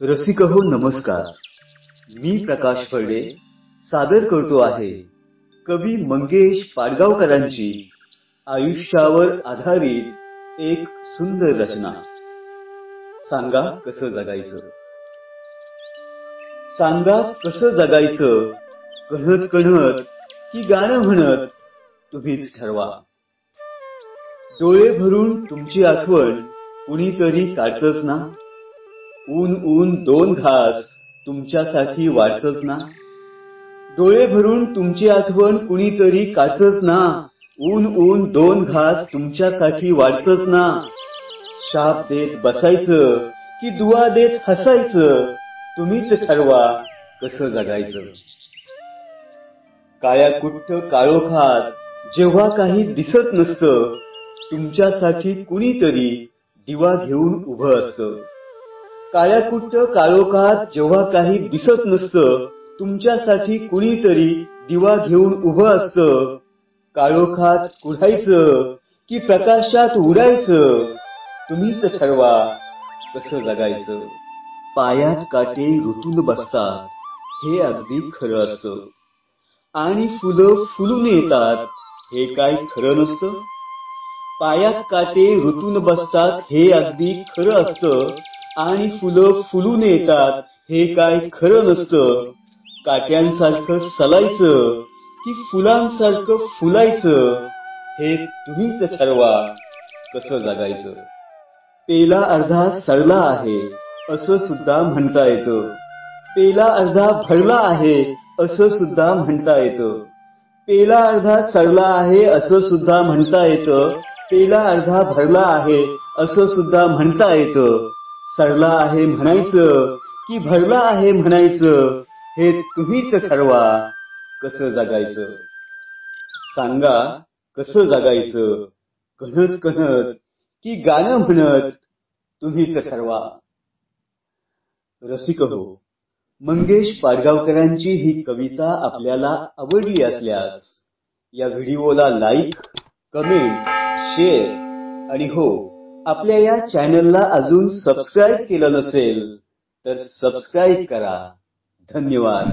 रसिक हो नमस्कार, मी प्रकाश फळडे सादर करतो आहे कवी मंगेश पाडगावकरांची आयुष्यावर आधारित एक सुंदर रचना। सांगा कसं जगायचं, सांगा कसं जगायचं, कणत कणत की गाणं म्हणत तुम्हीच ठरवा। डोळे भरून तुमची आठवण कुणीतरी काढतच ना, ऊन ऊन दोन घास तुमच्यासाठी वाढतच ना। डोळे भरून तुमची आठवण कुणीतरी काढतच ना, ऊन ऊन दोन घास तुमच्यासाठी वाढतच ना। शाप देत बसायचं की दुआ देत हसायचं, तुम्हीच ठरवा कसं जगायचं। काळ्या कुट्ट काळोखात जेव्हा काही दिसत नसतं, तुमच्यासाठी कुणीतरी दिवा घेऊन उभं असतं। काळ्या कुट्ट काळोखात जेव्हा काही दिसत नसतं, तुमच्यासाठी कुणीतरी दिवा घेऊन उभं असतं। काळोखात कुढायचं की प्रकाशात उडायचं, तुम्हीच ठरवा कसं जगायचं। पायात काटे रुतून बसतात हे अगदी खरं असतं, आणि फुलं फुलून येतात हे काय खरं नसतं। पायात काटे रुतून बसतात हे अगदी खरं असतं, आणि फुलं फुलून येतात हे काय खरं नसतं। काट्यांसारखं सलायचं की फुलांसारखं फुलायचं, हे तुम्हीच ठरवा कसं जगायचं। पेला अर्धा सडला आहे असं सुद्धा म्हणता येतं, पेला अर्धा भरला आहे असं सुद्धा म्हणता येतं। पेला अर्धा सडला आहे असं सुद्धा म्हणता येतं, पेला अर्धा भरला आहे असं सुद्धा म्हणता येतं। सडला आहे म्हणायचं की भरला आहे म्हणायचं, हे तुम्हीच ठरवा कसं जगायचं। सांगा कसं जगायचं, कणत कणत की गाणं म्हणत तुम्हीच ठरवा। रसिक हो, मंगेश पाडगावकरांची ही कविता आपल्याला आवडली असल्यास या व्हिडिओला लाईक, कमेंट, शेअर आणि हो, आपल्या या चॅनलला अजून सबस्क्राईब केलं नसेल तर सबस्क्राईब करा। धन्यवाद।